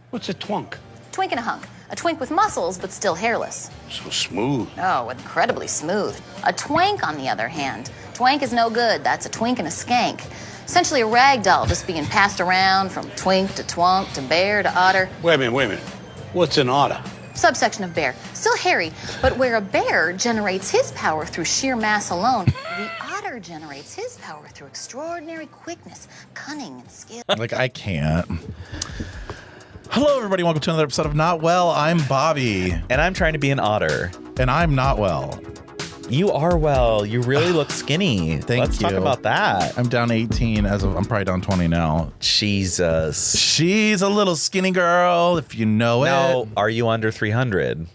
What's a twunk? Twink and a hunk. A twink with muscles, but still hairless. So smooth. Oh, incredibly smooth. A twank, on the other hand. Twank is no good. That's a twink and a skank. Essentially a rag doll just being passed around from twink to twunk to bear to otter. Wait a minute. What's an otter? Subsection of bear. Still hairy, but where a bear generates his power through sheer mass alone, the otter generates his power through extraordinary quickness, cunning, and skill. Like, I can't. Hello, everybody. Welcome to another episode of Not Well. I'm Bobby. And I'm trying to be an otter. And I'm not well. You are well. You really look skinny. Let's talk about that. I'm down 18 I'm probably down 20 now. Jesus. She's a little skinny girl, if you know it. Now, are you under 300?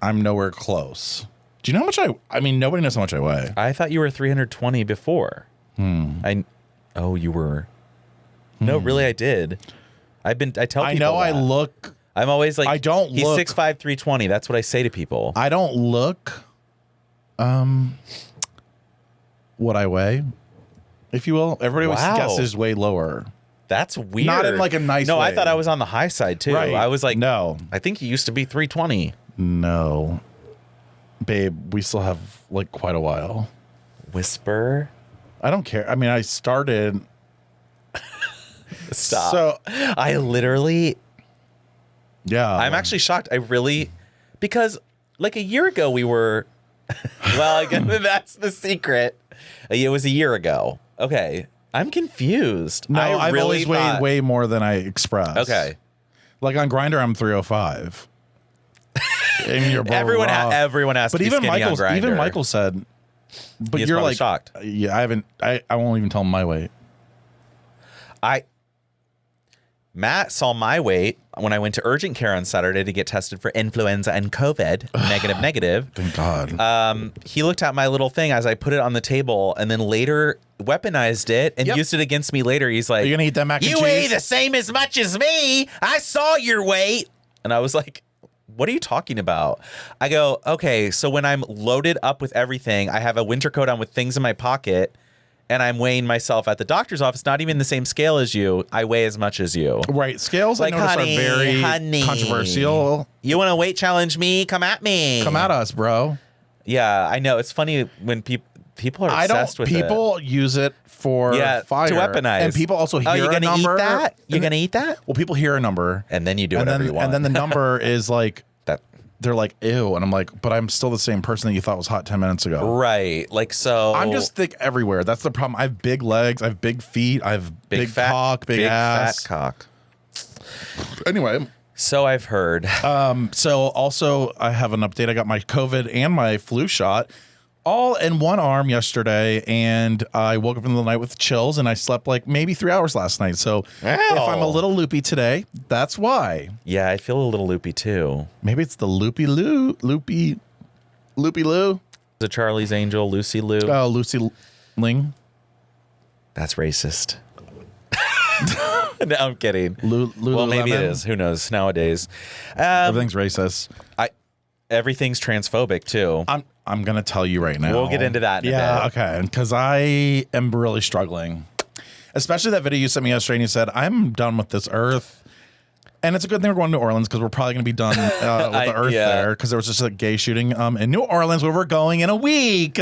I'm nowhere close. Do you know how much I mean, nobody knows how much I weigh. I thought you were 320 before. Oh, you were. No, really, I did. I tell people I know that. I look. I'm always like, I don't he's look. 6'5", 320. That's what I say to people. I don't look what I weigh, if you will. Everybody always guesses way lower. That's weird. Not in like a nice way. No, I thought I was on the high side too. Right. I was like, no. I think he used to be 320. No. Babe, we still have like quite a while. Whisper. I don't care. I mean, I started. Stop. So I literally. Yeah. I'm actually shocked. Because like a year ago we were, well, I guess that's the secret. It was a year ago. Okay. I'm confused. No, I've really always thought, weighed way more than I express. Okay. Like on Grindr, I'm 305. And you're everyone has but to be even skinny on Grindr. Even Michael said, but He's you're probably like shocked. Yeah, I won't even tell him my weight. Matt saw my weight when I went to urgent care on Saturday to get tested for influenza and COVID. Negative. Thank God. He looked at my little thing as I put it on the table and then later weaponized it and used it against me later. He's like, "Are you gonna eat that mac and cheese? You weigh the same as much as me. I saw your weight." And I was like, what are you talking about? I go, okay, so when I'm loaded up with everything, I have a winter coat on with things in my pocket, and I'm weighing myself at the doctor's office, not even the same scale as you. I weigh as much as you. Right. Scales, like, I notice, honey, are very controversial. You want to weight challenge me? Come at me. Come at us, bro. Yeah, I know. It's funny when people are obsessed with it. People use it for fire. To weaponize. And people also hear a number. Eat that? You're going to eat that? Well, people hear a number. And then you do whatever you want. And then the number is like, that. They're like, ew. And I'm like, but I'm still the same person that you thought was hot 10 minutes ago. Right. Like, so. I'm just thick everywhere. That's the problem. I have big legs. I have big feet. I have big cock, big ass. Fat cock. Anyway. So I've heard. So also, I have an update. I got my COVID and my flu shot all in one arm yesterday, and I woke up in the night with chills, and I slept like maybe 3 hours last night. So if I'm a little loopy today, that's why. Yeah, I feel a little loopy too. Maybe it's the loopy Lou. The Charlie's Angel, Lucy Lou. Oh, Lucy Ling. That's racist. No, I'm kidding. Well, maybe it is. Who knows? Nowadays, everything's racist. Everything's transphobic too. I'm gonna tell you right now. We'll get into that in a bit. Okay. Because I am really struggling. Especially that video you sent me yesterday and you said, I'm done with this earth. And it's a good thing we're going to New Orleans because we're probably going to be done with the earth there because there was just a gay shooting in New Orleans where we're going in a week.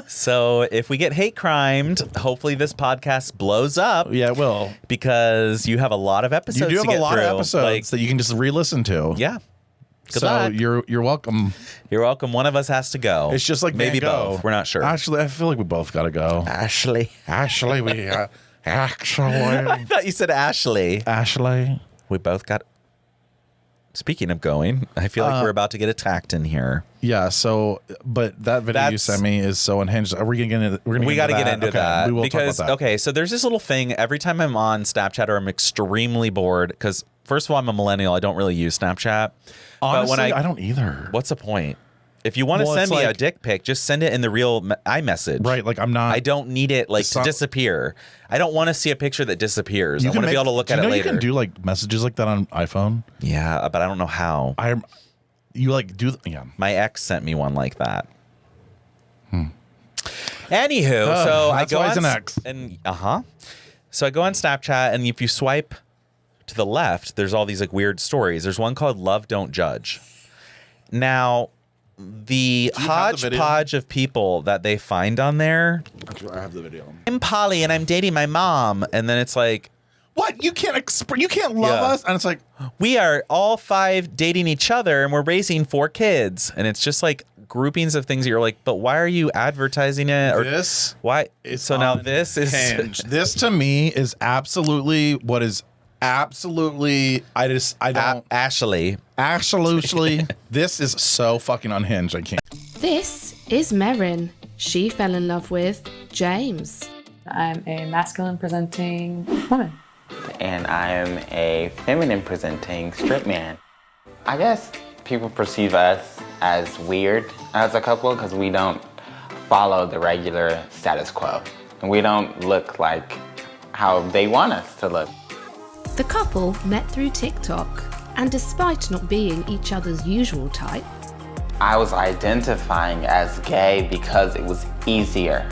So if we get hate crimed, hopefully this podcast blows up. Yeah, it will. Because you have a lot of episodes. You do have a lot of episodes that you can just re-listen to. Yeah. Good so luck. You're welcome. You're welcome. One of us has to go. It's just like maybe both. We're not sure. Actually, I feel like we both got to go. Ashley, we actually. I thought you said Ashley. Ashley. We both got. Speaking of going, I feel like we're about to get attacked in here. Yeah. So, but that video you sent me is so unhinged. Are we gonna get into? We got to get into that. We will because talk about that. So there's this little thing. Every time I'm on Snapchat or I'm extremely bored, because first of all, I'm a millennial. I don't really use Snapchat. Honestly, but I don't either. What's the point? If you want to send me a dick pic, just send it in the real iMessage. Right, like I'm not. I don't need it to disappear. I don't want to see a picture that disappears. I want to be able to look at it later. You can do like messages like that on iPhone? Yeah, but I don't know how. You like do yeah. My ex sent me one like that. Anywho, so I go on an ex. and So I go on Snapchat, and if you swipe to the left, there's all these like weird stories. There's one called Love Don't Judge. Now, the hodgepodge of people that they find on there. I have the video. I'm Polly and I'm dating my mom. And then it's like, what? You can't love us? And it's like, we are all 5 dating each other and we're raising 4 kids. And it's just like groupings of things that you're like, but why are you advertising it? Or this? Why? So now this is this to me is absolutely what is absolutely. I don't. Ashley. Absolutely. This is so fucking unhinged. I can't. This is Merrin. She fell in love with James. I'm a masculine presenting woman. And I am a feminine presenting straight man. I guess people perceive us as weird as a couple because we don't follow the regular status quo. And we don't look like how they want us to look. The couple met through TikTok, and despite not being each other's usual type, I was identifying as gay because it was easier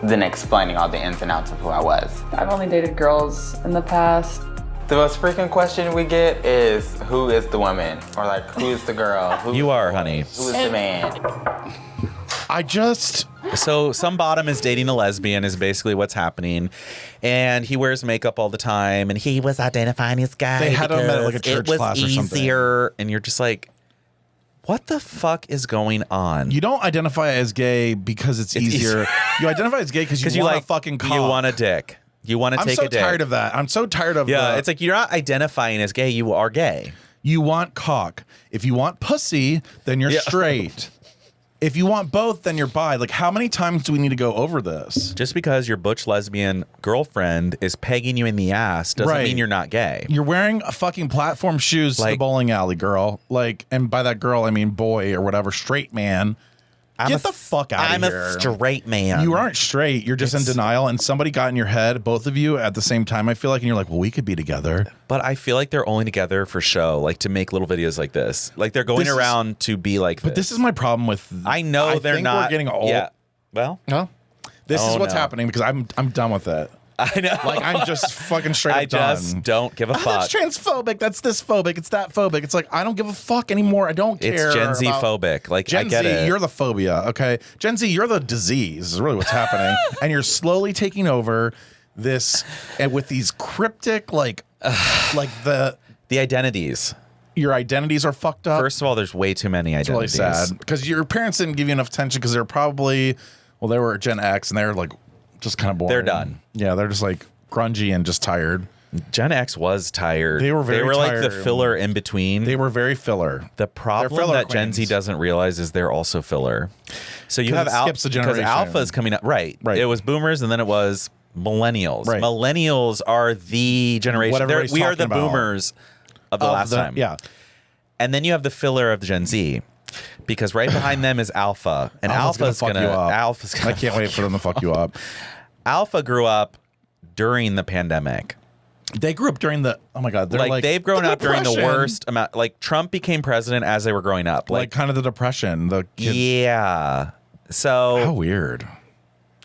than explaining all the ins and outs of who I was. I've only dated girls in the past. The most frequent question we get is, who is the woman? Or like, who is the girl? You are, honey. Who is the man? So some bottom is dating a lesbian is basically what's happening. And he wears makeup all the time. And he was identifying as gay. They had him at like a because church it class or was something. easier. And you're just like, what the fuck is going on? You don't identify as gay because it's easier. You identify as gay because you want a fucking cock. You want a dick. You want to take a dick. I'm so tired of that. I'm so tired of it's like you're not identifying as gay. You are gay. You want cock. If you want pussy, then you're straight. If you want both, then you're bi. Like, how many times do we need to go over this? Just because your butch lesbian girlfriend is pegging you in the ass doesn't mean you're not gay. You're wearing a fucking platform shoes to the bowling alley, girl. Like, and by that girl, I mean boy or whatever, straight man. Get the fuck out of here. I'm a straight man. You aren't straight. You're just in denial. And somebody got in your head, both of you at the same time, I feel like, and you're like, well, we could be together. But I feel like they're only together for show, like to make little videos like this. Like they're going around to be like this. But this is my problem with. I know they're think not. We're getting old. Yeah. Well, no. This is what's happening because I'm done with it. I know. Like, I'm just fucking straight up done. I just don't give a fuck. That's transphobic. That's this phobic. It's that phobic. It's like, I don't give a fuck anymore. I don't care. It's Gen Z phobic. Like, Gen I get Z, it. you're the phobia, okay? Gen Z, you're the disease is really what's happening. And you're slowly taking over this, and with these cryptic, like the identities. Your identities are fucked up. First of all, there's way too many identities. It's really sad. Because your parents didn't give you enough attention because they're probably, well, they were Gen X, and they're like, just kind of boring. They're done. Yeah, they're just like grungy and just tired. Gen X was tired. They were very like tired. the filler in between. They were very filler. The problem that Gen Z doesn't realize is they're also filler. So you have skips a generation. because Alpha is coming up. Right. It was boomers and then it was millennials. Right. Millennials are the generation. We are the boomers of the last time. Yeah. And then you have the filler of the Gen Z. Because right behind them is Alpha. And Alpha's gonna fuck you up. Alpha's gonna I can't wait for them to fuck you up. Alpha grew up during the pandemic. They grew up during the, oh my God. They're like they've grown up during the Depression. worst amount. Like Trump became president as they were growing up. Like kind of the Depression. The kids. Yeah. So How weird.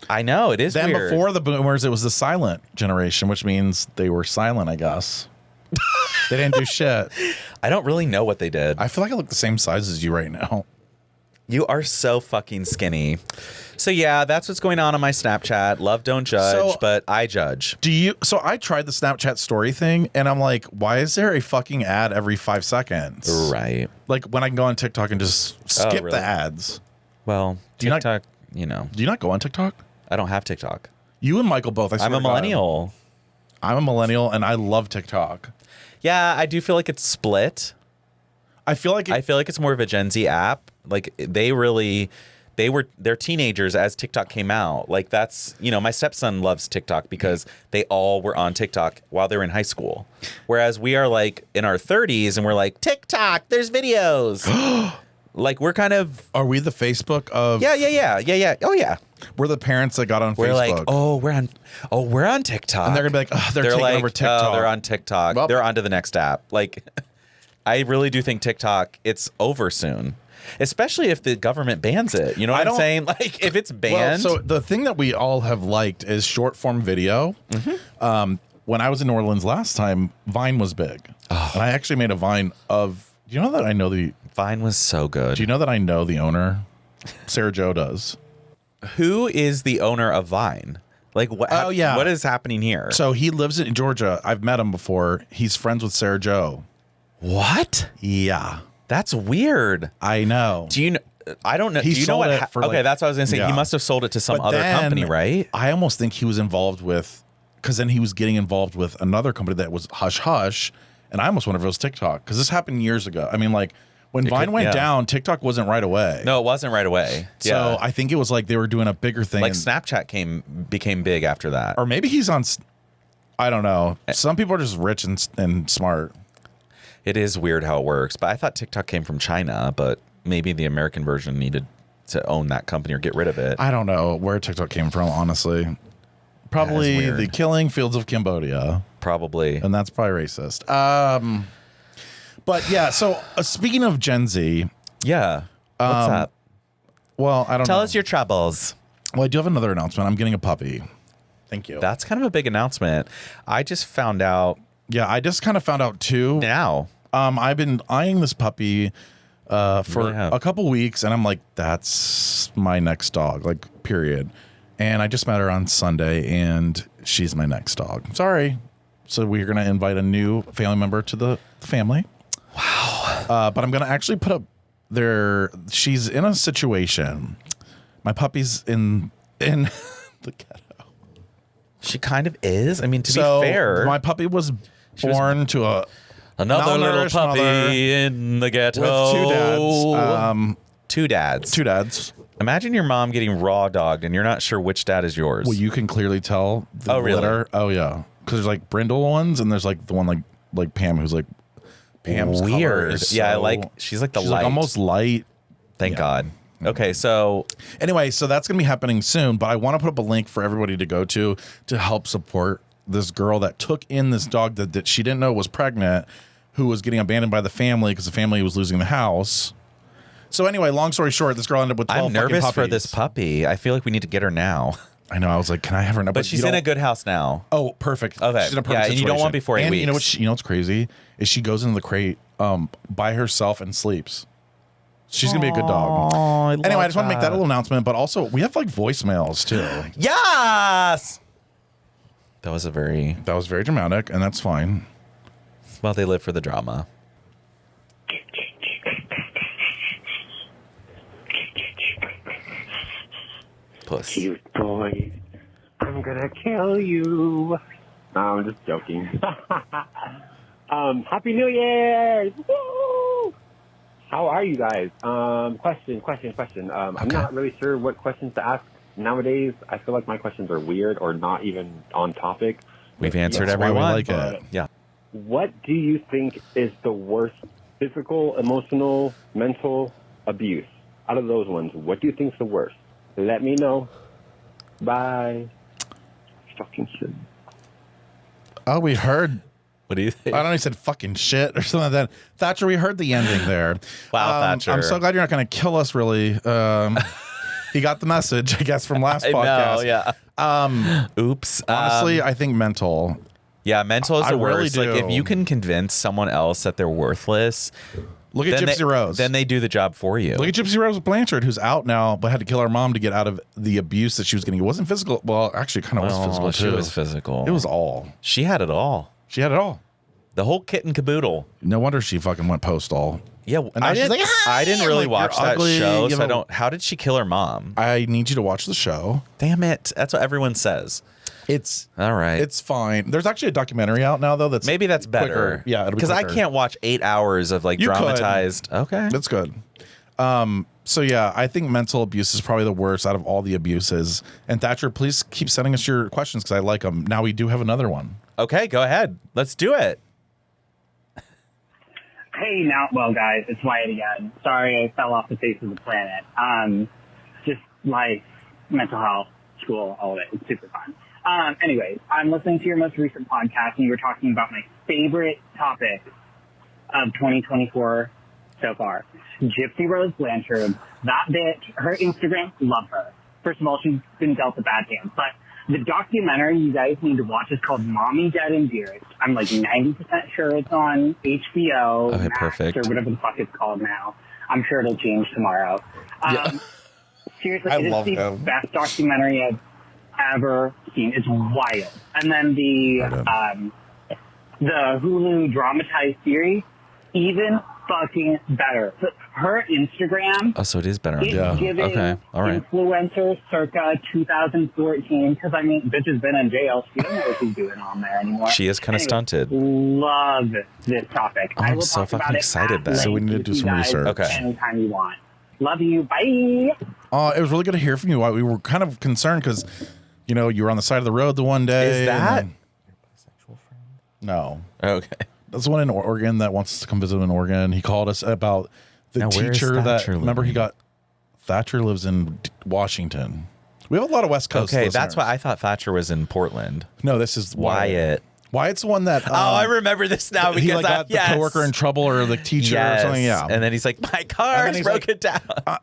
I know it is Then weird. before the boomers, it was the silent generation, which means they were silent, I guess. They didn't do shit. I don't really know what they did. I feel like I look the same size as you right now. You are so fucking skinny. So yeah, that's what's going on my Snapchat. Love don't judge, but I judge. So I tried the Snapchat story thing, and I'm like, why is there a fucking ad every 5 seconds? Right. Like when I can go on TikTok and just skip really? the ads. Well, Do you not- TikTok, you know, Do you not go on TikTok? I don't have TikTok. You and Michael both. I swear I'm a to God. millennial. I'm a millennial, and I love TikTok. Yeah, I do feel like it's split. I feel like it's more of a Gen Z app. Like they're teenagers as TikTok came out. Like that's, my stepson loves TikTok because they all were on TikTok while they were in high school. Whereas we are like in our 30s and we're like, TikTok, there's videos. Like we're kind of. Are we the Facebook of? Yeah. Oh yeah. We're the parents that got on We're Facebook. like, we're on TikTok. And they're gonna be like, oh, they're taking like, over TikTok. They're on TikTok. Well, they're on to the next app. Like, I really do think TikTok, it's over soon. Especially if the government bans it. You know what I'm saying? Like, if it's banned. Well, so the thing that we all have liked is short form video. when I was in New Orleans last time, Vine was big. And I actually made a Vine of, do you know that I know the... Vine was so good. Do you know that I know the owner? Sarah Jo does. Who is the owner of Vine? Like, what? Oh, yeah. What is happening here? So he lives in Georgia. I've met him before. He's friends with Sarah Jo. What? Yeah. That's weird. I know. Do you know? I don't know. He Do you know sold what? it for, Okay, like- that's what I was going to say. Yeah. He must have sold it to some But other then company, right? I almost think he was involved with, because then he was getting involved with another company that was Hush Hush, and I almost wonder if it was TikTok, because this happened years ago. I mean, like, when Vine went down, TikTok wasn't right away. No, it wasn't right away. So I think it was like they were doing a bigger thing. Like Snapchat became big after that. Or maybe he's on, I don't know. Some people are just rich and smart. It is weird how it works. But I thought TikTok came from China, but maybe the American version needed to own that company or get rid of it. I don't know where TikTok came from, honestly. Probably weird. the killing fields of Cambodia. Probably. And that's probably racist. But yeah, so speaking of Gen Z, Yeah. What's up? well, I don't know. Tell us your troubles. Well, I do have another announcement. I'm getting a puppy. Thank you. That's kind of a big announcement. I just found out Yeah, I just kind of found out too. now. I've been eyeing this puppy for really have. a couple weeks, and I'm like, that's my next dog, like, period. And I just met her on Sunday, and she's my next dog. Sorry. So we're going to invite a new family member to the family. Wow. But I'm going to actually put up there. She's in a situation. My puppy's in the ghetto. She kind of is. I mean, to So be fair, my puppy was born to another little malnourished puppy mother in the ghetto with two dads. Two dads. Two dads. Imagine your mom getting raw dogged and you're not sure which dad is yours. Well, you can clearly tell the Oh, really? litter. Oh, yeah. Because there's like brindle ones, and there's like the one like Pam, who's like Pam's color Weird. is Yeah, I so- like. She's like the she's light. like almost light. Thank God. Okay, so Anyway, so that's gonna be happening soon. But I want to put up a link for everybody to go to help support this girl that took in this dog that she didn't know was pregnant, who was getting abandoned by the family because the family was losing the house. So anyway, long story short, this girl ended up with 12 I'm nervous fucking for puppies. this puppy. I feel like we need to get her now. I know. I was like, can I have her now? But she's you in a don't- good house now. Oh, perfect. Okay. She's in a perfect Yeah, and you don't situation. want before 8 and You know weeks. what's crazy is she goes into the crate by herself and sleeps. She's gonna be a good dog. Anyway, I just want to make that little announcement, but also we have like voicemails too. Yes. That was very dramatic, and that's fine. well. They live for the drama. Puss. Cute boy, I'm gonna kill you. No, I'm just joking. Happy New Year! Woo! How are you guys? Question. I'm not really sure what questions to ask nowadays. I feel like my questions are weird or not even on topic. We've answered That's why we everyone. like it. Yeah. What do you think is the worst physical, emotional, mental abuse? Out of those ones, what do you think is the worst? Let me know. Bye. Fucking shit. Oh, we heard. What do you think? I don't know. He said fucking shit or something like that. Thatcher, we heard the ending there. Wow, Thatcher. I'm so glad you're not going to kill us. Really. He got the message, I guess, from last I podcast. know, yeah. Oops. Honestly, I think mental. Yeah, mental is I the really worst. Like, do. if you can convince someone else that they're worthless, Look at then Gypsy Rose. Then they do the job for you. Look at Gypsy Rose Blanchard, who's out now, but had to kill her mom to get out of the abuse that she was getting. It wasn't physical. Well, actually, it kind of was physical, She too. was physical. It was all. She had it all. She had it all. The whole kit and caboodle. No wonder she fucking went postal. Yeah, And now I she's didn't, like, I didn't really like, watch you're that ugly, show, you so I have a- don't. How did she kill her mom? I need you to watch the show. Damn it! That's what everyone says. It's All right. It's fine. There's actually a documentary out now, though. That's Maybe that's better. quicker. Yeah, it'll be because I quicker. can't watch 8 hours of like You could. dramatized. Okay, That's good. So yeah, I think mental abuse is probably the worst out of all the abuses. And Thatcher, please keep sending us your questions because I like them. Now we do have another one. okay, go ahead. Let's do it. Hey, now, well, guys, it's Wyatt again. Sorry I fell off the face of the planet. Just life, mental health, school, all of it. It's super fun. Anyways, I'm listening to your most recent podcast, and you were talking about my favorite topic of 2024 so far. Gypsy Rose Blanchard. That bitch, her Instagram, love her. First of all, she's been dealt a bad hand, but The documentary you guys need to watch is called Mommy, Dead, and Dearest. I'm like 90% sure it's on HBO, Okay, Max, perfect. or whatever the fuck it's called now. I'm sure it'll change tomorrow. Seriously, it is the best documentary I've ever seen. It's wild. And then the Hulu dramatized series, even fucking better. Her Instagram. Oh, so it is better. It's giving Okay. All right. influencer circa 2014. Because I mean, bitch has been in jail. She doesn't know what she's doing on there anymore. She is kind of stunted. Love this topic. Oh, I I'm will so talk about fucking it excited at then. So we need to length do with some you guys research. Okay. Anytime you want. Love you. Bye. It was really good to hear from you. We were kind of concerned because, you know, you were on the side of the road the one day. Is that and then- No. okay? That's the one in Oregon that wants us to come visit in Oregon. He called us about the Now, where is teacher that, Thatcher remember he living? got, Thatcher lives in Washington. We have a lot of West Coast Okay, listeners. that's why I thought Thatcher was in Portland. No, this is Wyatt. Wyatt's the one that. Oh, I remember this now because he like, got the coworker in trouble or the teacher or something. Yeah. And then he's like, my car's he's broken down.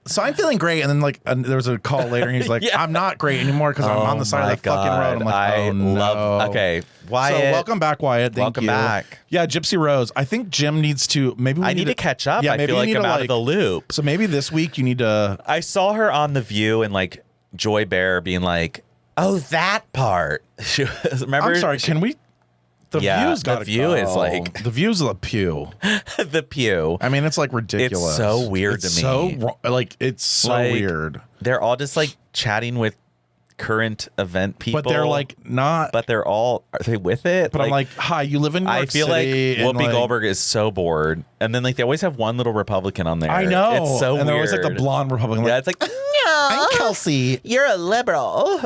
So I'm feeling great, and then like there was a call later, and he's like, Yeah. "I'm not great anymore because I'm on the side of the fucking road." I'm like, I "Oh no!" love. Okay, Wyatt. So welcome back, Wyatt. Thank Welcome you. back. Yeah, Gypsy Rose. I think Jim needs to maybe. I need to catch up. Yeah, I maybe feel you like need I'm to, out of the loop. So maybe this week you need to. I saw her on The View and like Joy Bear being like, "Oh, that part." She was, remember? I'm sorry. Can we? The View's got The View is like the View's a pew. The Pew. I mean, it's like ridiculous. It's so weird to me. It's so Like, weird. They're all just like chatting with current event people, But they're like not. But they're all are they with it? But I'm like, hi, you live in New York I feel City, like and, Whoopi Goldberg is so bored, and then like they always have one little Republican on there. I know. It's so and weird. they're always like the blonde Republican. Yeah, Like, it's like I'm Kelsey. you're a liberal.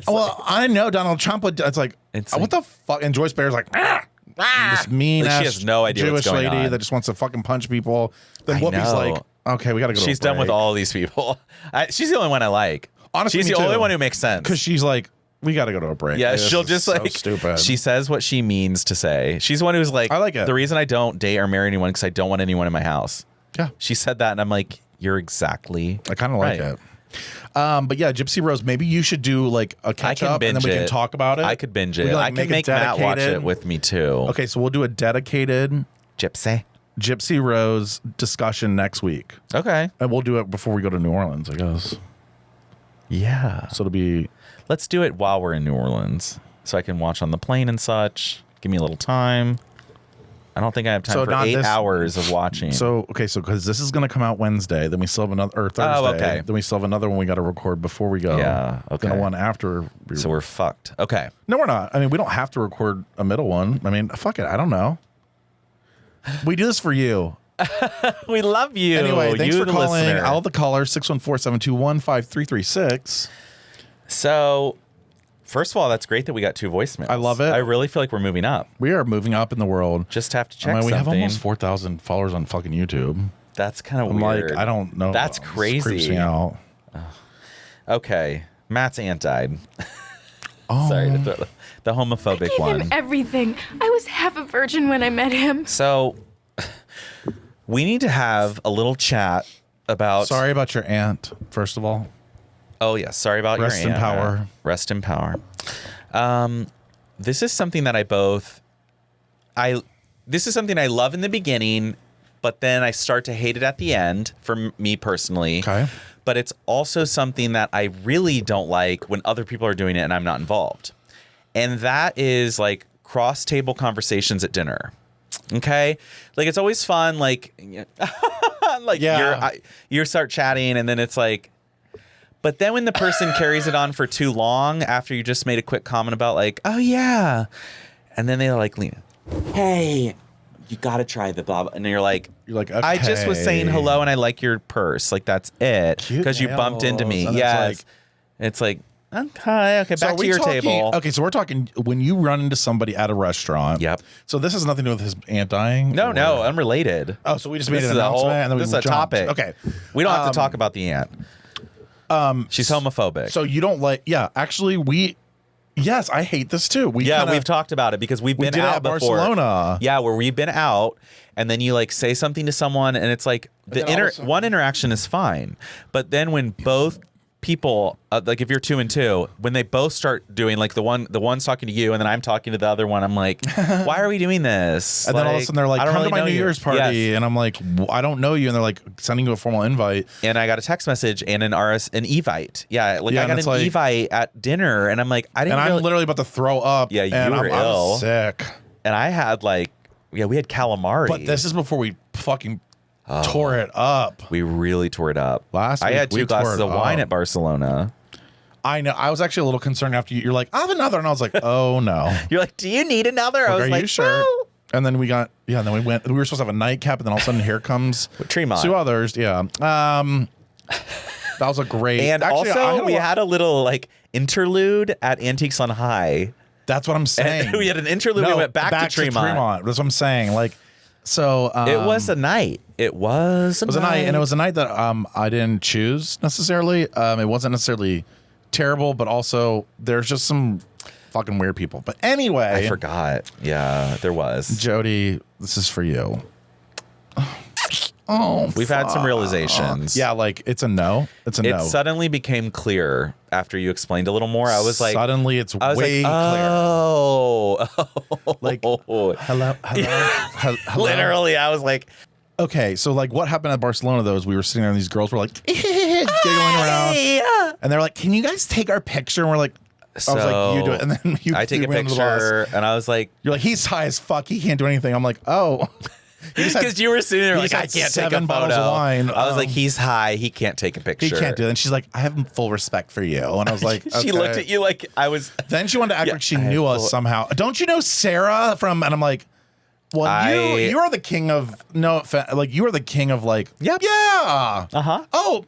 Well, I know Donald Trump would. It's like, what the fuck? And Joyce Bear's like, this mean Like, ass she has no idea Jewish what's going lady on. that just wants to fucking punch people. Then I Whoopi's know. like, okay, we gotta go. She's to a done with break. all these people. She's the only one I like. Honestly, she's me the only too. one who makes sense because she's like, we gotta go to a break. Yeah, This she'll is just so like stupid. She says what she means to say. She's the one who's like, I like it. The reason I don't date or marry anyone because I don't want anyone in my house. Yeah, she said that, and I'm like, you're exactly. I kind of like right. it. But yeah, Gypsy Rose, maybe you should do like a catch up and then we can talk about it. I could binge We it. can, I can make Matt watch it with me too. Okay, so we'll do a dedicated Gypsy Rose discussion next week. Okay. And we'll do it before we go to New Orleans, I guess. Yeah. So it'll be. Let's do it while we're in New Orleans so I can watch on the plane and such. Give me a little time. I don't think I have time for 8 hours of watching. So, okay, so because this is going to come out Wednesday, then we still have another, or Thursday. Oh, okay. Then we still have another one we got to record before we go. Yeah, okay. Then a one after. So we're fucked. Okay. No, we're not. I mean, we don't have to record a middle one. I mean, fuck it. I don't know. We do this for you. We love you. Anyway, thanks you, for calling. listener. All the callers, 614-721-5336. So, first of all, that's great that we got 2 voicemails. I love it. I really feel like we're moving up. We are moving up in the world. Just have to check we have something. almost 4,000 followers on fucking YouTube. That's kind of I'm weird. like, I don't know. That's This crazy. creeps me out. Okay. Matt's aunt died. Oh. Sorry to throw the homophobic Gave one. him everything. I was half a virgin when I met him. So, we need to have a little chat about. Sorry about your aunt, first of all. Oh, yeah. Sorry about Rest your in aunt. power. Rest in power. This is something that this is something I love in the beginning, but then I start to hate it at the end for me personally. Okay. But it's also something that I really don't like when other people are doing it and I'm not involved. And that is like cross-table conversations at dinner. Okay? Like it's always fun, like like you start chatting and then it's like, but then when the person carries it on for too long after you just made a quick comment about like, oh yeah, and then they like lean, hey, you gotta try the blah, blah. And you're like, okay. I just was saying hello and I like your purse, like that's it, because you bumped into me. And Yes, it's like okay, So back are to we your talking- table. Okay, so we're talking when you run into somebody at a restaurant. Yep. So this has nothing to do with his aunt dying? No, or- no, unrelated. Oh, so we just made This an is a announcement and then we this is a jumped. topic. Okay. We don't have to talk about the aunt. She's homophobic. So you don't like? Yeah, actually, yes, I hate this too. we've talked about it because we've been did it out at before. Barcelona. Yeah, where we've been out and then you like say something to someone and it's like then all of a sudden- one interaction is fine, but then when both people, like if you're 2 and 2, when they both start doing like the one's talking to you and then I'm talking to the other one, I'm like, why are we doing this? And then all of a sudden they're like, come to my New Year's party. Yes. And I'm like, I don't know you. And they're like sending you a formal invite. And I got a text message and an evite. Yeah. Like I got an evite at dinner and I'm like, I didn't I'm literally about to throw up. Yeah, you and were ill. I'm sick. And I had we had calamari. But this is before we fucking tore it up. We really tore it up. Last I week, had 2 glasses of wine at Barcelona. I know. I was actually a little concerned after you're like, I have another. And I was like, oh no. You're like, do you need another? I was are like, you sure? No. And then we got, and then we were supposed to have a nightcap. And then all of a sudden here comes Tremont. 2 others. Yeah. That was a great. And actually, also we had a little interlude at Antiques on High. That's what I'm saying. And we had an interlude. We went back to Tremont. That's what I'm saying. So it was a night. It was a night. And it was a night that I didn't choose necessarily. It wasn't necessarily terrible, but also there's just some fucking weird people. But anyway, I forgot. Yeah, there was. Jody, this is for you. Oh, we've had some realizations. Yeah, it's a no. It's a no. It suddenly became clear after you explained a little more. I was like, suddenly it's way clear. Oh, hello. Literally, I was like, okay, so what happened at Barcelona though is we were sitting there and these girls were like giggling around, and they're like, "Can you guys take our picture?" And we're like, so I was like, "You do it," and then I take a picture, and I was like, "You're like, he's high as fuck. He can't do anything." I'm like, "Oh." Because you were sitting there like, I can't take a photo. Bottles of wine. I was like, he's high. He can't take a picture. He can't do it. And she's like, I have full respect for you. And I was like, okay. She looked at you like I was. Then she wanted to act like she knew us somehow. Don't you know Sarah from? And I'm like, well, you are the king of you are the king of yeah. Oh,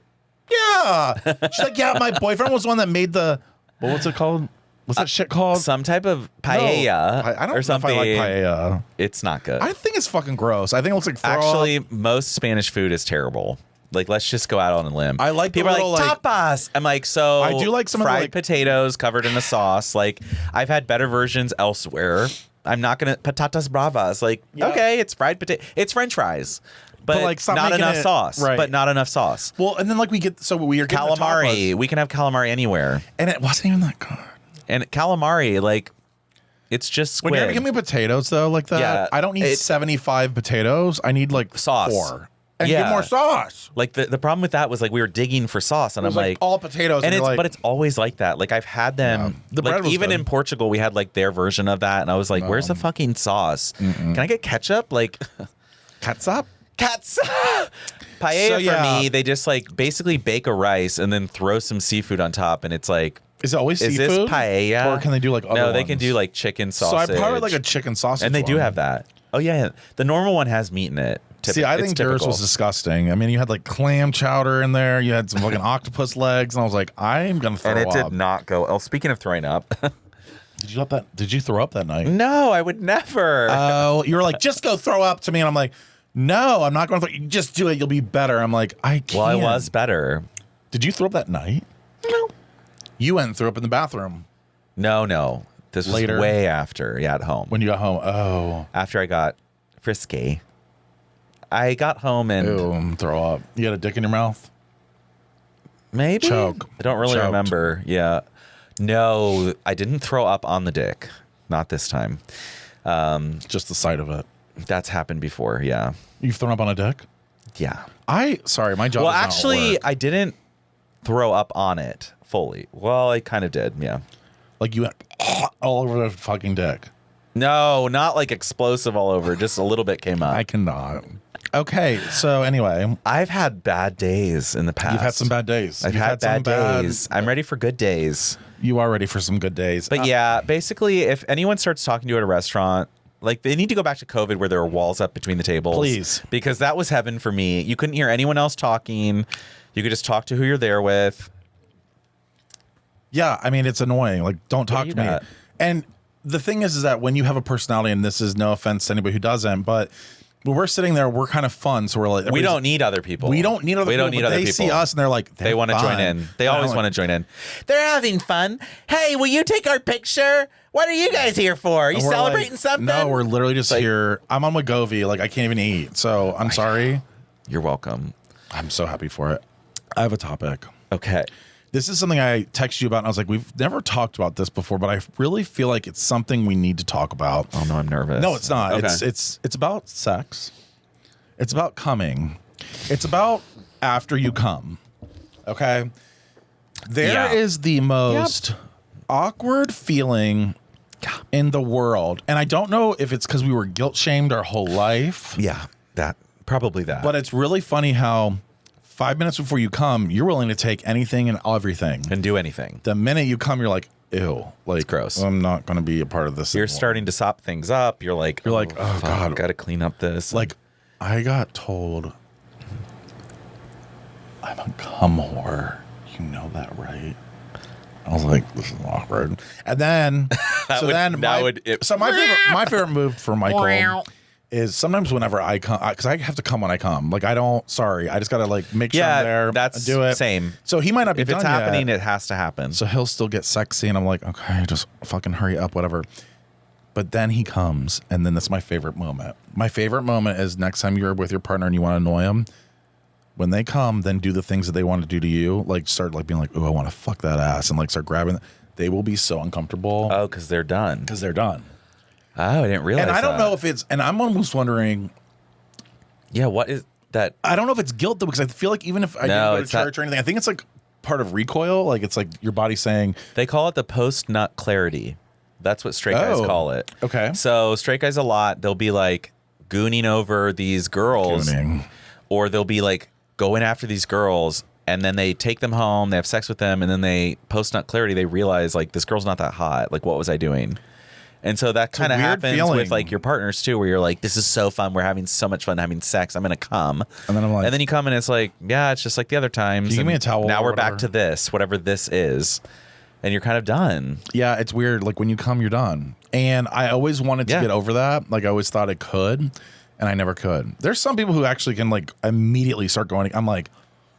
yeah. She's like, yeah, my boyfriend was the one that made the what's it called? What's that shit called? Some type of paella. No, I don't or something. know if I like paella. It's not good. I think it's fucking gross. I think it looks like actually most Spanish food is terrible. Let's just go out on a limb. I like people are like tapas. I'm like, so I do like some fried potatoes covered in a sauce. I've had better versions elsewhere. I'm not gonna patatas bravas. Okay, it's fried potato. It's French fries. But not enough sauce. Right. But not enough sauce. Well, and then we get we are getting calamari. We can have calamari anywhere, and it wasn't even that good. And calamari, it's just squid. When you're giving me potatoes though, like that, I don't need 75 potatoes. I need sauce. 4. And get more sauce. The problem with that was we were digging for sauce, and I'm like all potatoes. And but it's always like that. I've had them. The bread was even good. in Portugal, we had their version of that, and I was like, "Where's the fucking sauce? Can I get ketchup? Catsup? Paella for me, they just basically bake a rice and then throw some seafood on top, and it's like. Is it always seafood? Is this paella? Or can they do other No, they ones? can do chicken sausage. So I probably like a chicken sausage. And they do one. have that. Oh yeah, the normal one has meat in it. See, I think yours was disgusting. I mean, you had clam chowder in there. You had some fucking octopus legs, and I was like, I'm gonna throw up. And it did not go. Oh, speaking of throwing up, Did you throw up that night? No, I would never. Oh, you were like, just go throw up to me, and I'm like, no, I'm not going to. You just do it. You'll be better. I'm like, I can't. Well, I was better. Did you throw up that night? No. You went and threw up in the bathroom. No. This was Later. way after. Yeah, at home. When you got home. Oh. After I got frisky. I got home and... Ew, throw up. You had a dick in your mouth? Maybe. Choke. I don't really remember. Yeah. No, I didn't throw up on the dick. Not this time. Just the sight of it. That's happened before, yeah. You've thrown up on a dick? Yeah. Sorry, my job Well, does not actually, work. I didn't throw up on it fully. Well, I kind of did, yeah. You went all over the fucking dick. No, not explosive all over. Just a little bit came up. I cannot. Okay, so anyway. I've had bad days in the past. You've had some bad days. I've had bad days. I'm ready for good days. You are ready for some good days. But yeah, basically, if anyone starts talking to you at a restaurant, they need to go back to COVID where there were walls up between the tables. Please. Because that was heaven for me. You couldn't hear anyone else talking. You could just talk to who you're there with. Yeah, I mean, it's annoying. Don't talk to me. And the thing is that when you have a personality, and this is no offense to anybody who doesn't, but when we're sitting there, we're kind of fun. So we're like, we don't need other people. We don't need other people. They see us and they're like, they want to join in. They always want to join in. They're having fun. Hey, will you take our picture? What are you guys here for? Are you celebrating something? No, we're literally just here. I'm on Wegovy. I can't even eat. So I'm sorry. You're welcome. I'm so happy for it. I have a topic. Okay. This is something I texted you about, and I was like, we've never talked about this before, but I really feel like it's something we need to talk about. Oh no, I'm nervous. No, it's not. Okay. It's about sex. It's about coming. It's about after you come. Okay? There is the most awkward feeling in the world. And I don't know if it's because we were guilt shamed our whole life. Yeah, probably that. But it's really funny how 5 minutes before you come, you're willing to take anything and everything. And do anything. The minute you come, you're like, ew. Like, it's gross. I'm not going to be a part of this You're anymore. starting to sop things up. You're like, oh fuck, God. Got to clean up this. Like, I got told I'm a cum whore. You know that, right? I was like, this is awkward. And then, my favorite move for Michael is sometimes whenever I come, because I have to come when I come. Like, I just got to like make sure I'm there. That's do it. Same. So he might not be if done it's happening, yet. it has to happen. So he'll still get sexy, and I'm like, okay, just fucking hurry up, whatever. But then he comes, and then that's my favorite moment. My favorite moment is next time you're with your partner and you want to annoy them. When they come, then do the things that they want to do to you. Like start like being like, oh, I want to fuck that ass, and like start grabbing. They will be so uncomfortable. Oh, because they're done. Because they're done. Oh, I didn't realize. And I don't that. know if it's. And I'm almost wondering. Yeah, what is that? I don't know if it's guilt though, because I feel like even if I didn't go to church or anything, I think it's like part of recoil. Like it's like your body saying. They call it the post-nut clarity. That's what straight guys call it. Okay. So straight guys a lot, they'll be like gooning over these girls, or they'll be like going after these girls, and then they take them home, they have sex with them, and then they post-nut clarity, they realize like this girl's not that hot. Like, what was I doing? And so that kind of happens with like your partners too, where you're like, this is so fun. We're having so much fun having sex. I'm going to come. And then I'm like, and then you come and it's like, yeah, it's just like the other times. Can you give me a towel? Now we're back to this, whatever this is. And you're kind of done. Yeah, it's weird. Like when you come, you're done. And I always wanted to get over that. Like I always thought I could, and I never could. There's some people who actually can like immediately start going. I'm like,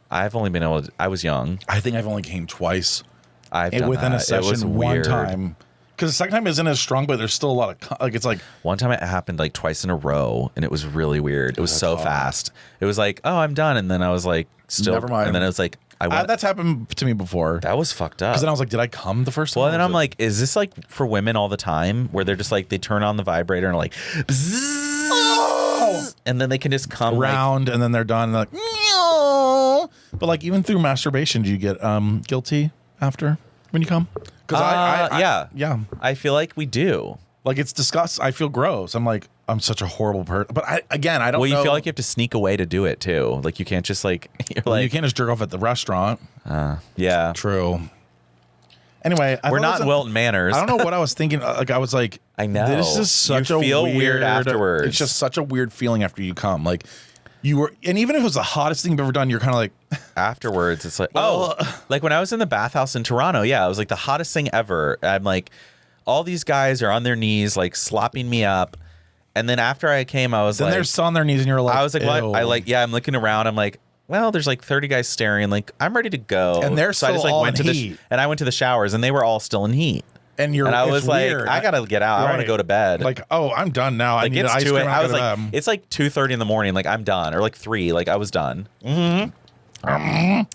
I've only been able to, I was young. I think I've only came twice. I've done within that. a session It was one weird. time. Because the second time isn't as strong, but there's still a lot of like it's like one time it happened like twice in a row, and it was really weird. It was so fast. It was like, oh, I'm done, and then I was like, still, never mind. And then it was like, that's happened to me before. That was fucked up. Because then I was like, did I come the first time? Well, then I'm like, is this like for women all the time, where they're just like they turn on the vibrator and like, and then they can just come round, and then they're done. And they're like, but like even through masturbation, do you get guilty after when you come? Because yeah, I feel like we do. Like it's disgusting. I feel gross. I'm like, I'm such a horrible person. But I don't know. Well, you feel like you have to sneak away to do it too. Like you can't just like you can't just jerk off at the restaurant. Yeah, true. Anyway, we're not in Wilton Manors. I don't know what I was thinking. Like I was like, I know this is such you a feel weird afterwards. It's just such a weird feeling after you come. Like you were, and even if it was the hottest thing you've ever done, you're kind of like afterwards. It's like like when I was in the bathhouse in Toronto. Yeah, it was like the hottest thing ever. I'm like, all these guys are on their knees, like slopping me up. And then after I came, I was then like, they're still on their knees, and you're like, I was like, ew. what? I'm looking around. I'm like, well, there's like 30 guys staring. Like, I'm ready to go. And they're so I just still like all went in to heat. and I went to the showers, and they were all still in heat. And I was it's like, weird. I gotta get out. I want to Right. go to bed. Like, oh, I'm done now. I like need it's ice two. cream. I was like, them. it's like 2:30 in the morning. Like I'm done, or like 3. Like I was done. Yeah,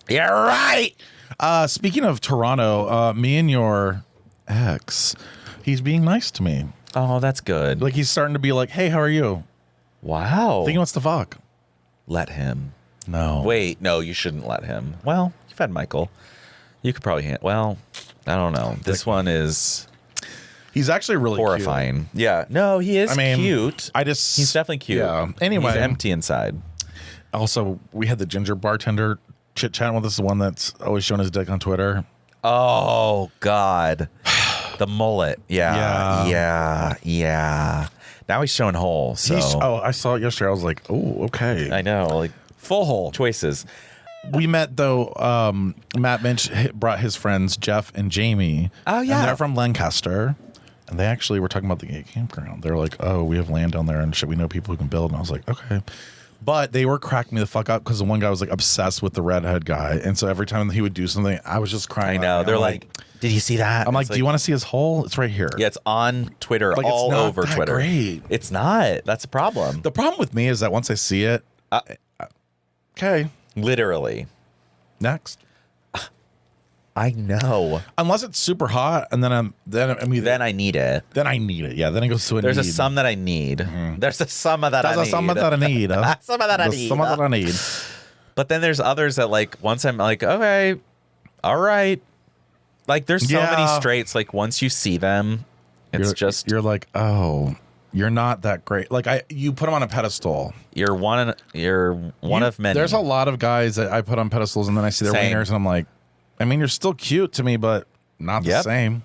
right. Speaking of Toronto, me and your ex, he's being nice to me. Oh, that's good. Like he's starting to be like, hey, how are you? Wow. I think he wants to fuck. Let him. No. Wait, no, you shouldn't let him. Well, you've had Michael. You could probably well, I don't know. This one is he's actually really horrifying. Cute. Yeah. No, he is cute. He's definitely cute. Yeah. Anyway. He's empty inside. Also, we had the ginger bartender chit chatting with us, the one that's always showing his dick on Twitter. Oh God. The mullet. Yeah. Now he's showing hole. So I saw it yesterday. I was like, oh, okay. I know, like full hole choices. We met though. Matt Minch brought his friends Jeff and Jamie. Oh yeah, and they're from Lancaster, and they actually were talking about the gay campground. They're like, oh, we have land down there, and shit, we know people who can build. And I was like, okay. But they were cracking me the fuck up because the one guy was like obsessed with the redhead guy, and so every time he would do something, I was just crying. I know. They're like, did you see that? I'm like, do you want to see his hole? It's right here. Yeah, it's on Twitter, like, all it's not over that Twitter. Great. It's not. That's a problem. The problem with me is that once I see it, okay, literally. Next. I know. Unless it's super hot, and then I need it. Then I need it. Yeah. Then it goes to a There's need. a some that I need. There's a summer that I need. There's a summer that I need. Summer that I need. Summer that I need. But then there's others that like once I'm like, okay, all right. Like there's so many straights. Like once you see them, you're like, oh, you're not that great. Like you put them on a pedestal. You're one of many. There's a lot of guys that I put on pedestals, and then I see their wieners, and I'm like, I mean, you're still cute to me, but not the same.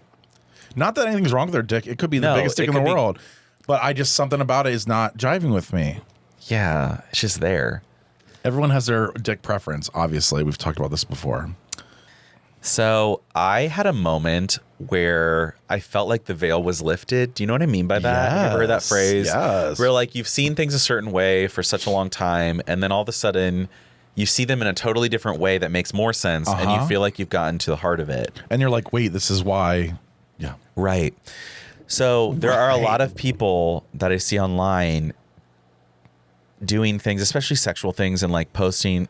Not that anything's wrong with their dick. It could be the biggest dick in the world, but something about it is not jiving with me. Yeah, it's just there. Everyone has their dick preference. Obviously, we've talked about this before. So I had a moment where I felt like the veil was lifted. Do you know what I mean by that? Have you ever heard that phrase? Yes. Where like you've seen things a certain way for such a long time, and then all of a sudden you see them in a totally different way that makes more sense, and you feel like you've gotten to the heart of it. And you're like, wait, this is why. Yeah. Right. So there are a lot of people that I see online doing things, especially sexual things, and like posting,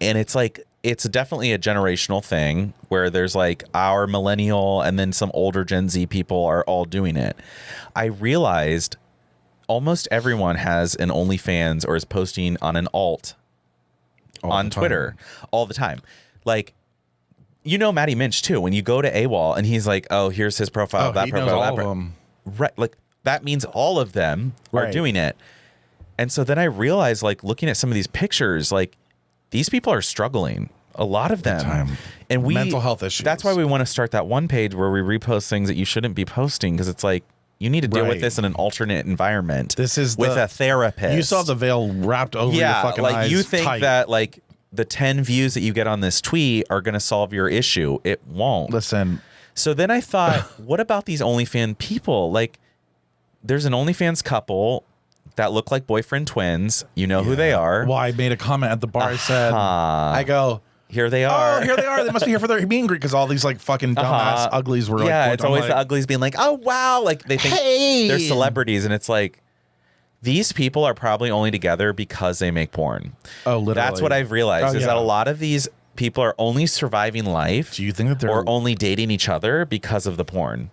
and it's like it's definitely a generational thing where there's like our millennial and then some older Gen Z people are all doing it. I realized almost everyone has an OnlyFans or is posting on an alt on Twitter all the time. Like, you know, Matty Minch too, when you go to AWOL and he's like, oh, here's his profile, that profile, that profile. Right. Like that means all of them are doing it. And so then I realized, like, looking at some of these pictures, like, these people are struggling, a lot of them. And mental health issues. That's why we want to start that one page where we repost things that you shouldn't be posting, because it's like, you need to deal with this in an alternate environment. This is with a therapist. You saw the veil wrapped over your fucking eyes. Like, you think that, like, the 10 views that you get on this tweet are going to solve your issue. It won't. Listen. So then I thought, what about these OnlyFans people? Like, there's an OnlyFans couple that look like boyfriend twins. You know who they are. Well, I made a comment at the bar. I said, I go, here they are. Oh, here they are. They must be here for their meet and greet, because all these like fucking dumbass uglies were like. Yeah, it's always the uglies being like, oh, wow. Like they think they're celebrities. And it's like, these people are probably only together because they make porn. Oh, literally. That's what I've realized is that a lot of these people are only surviving life. Do you think that they're or only dating each other because of the porn?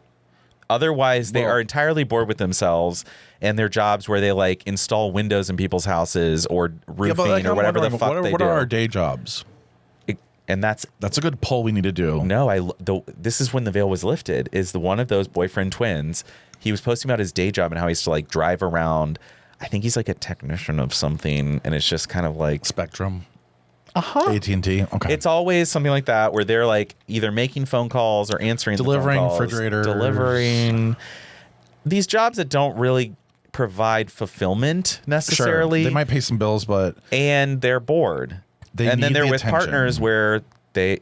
Otherwise, they are entirely bored with themselves and their jobs where they like install windows in people's houses or roofing or whatever the fuck they do. What are our day jobs? And that's a good poll we need to do. No, this is when the veil was lifted. Is the one of those boyfriend twins? He was posting about his day job and how he used to like drive around. I think he's like a technician of something, and it's just kind of like Spectrum. AT&T. Okay. It's always something like that where they're like either making phone calls or answering delivering the phone calls, refrigerators, delivering these jobs that don't really provide fulfillment necessarily. Sure. They might pay some bills, and they're bored. And then they're with partners where they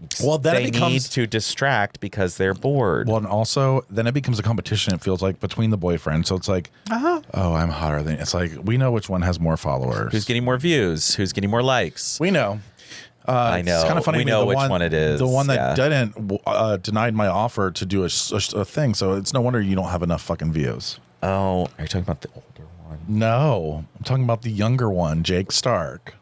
need to distract because they're bored. Well, and also then it becomes a competition. It feels like between the boyfriends. So it's like, oh, I'm hotter than. It's like we know which one has more followers, who's getting more views, who's getting more likes. We know. I know. It's kind of funny. We know which one it is. The one that didn't denied my offer to do a thing. So it's no wonder you don't have enough fucking views. Oh, are you talking about the older one? No, I'm talking about the younger one, Jake Stark.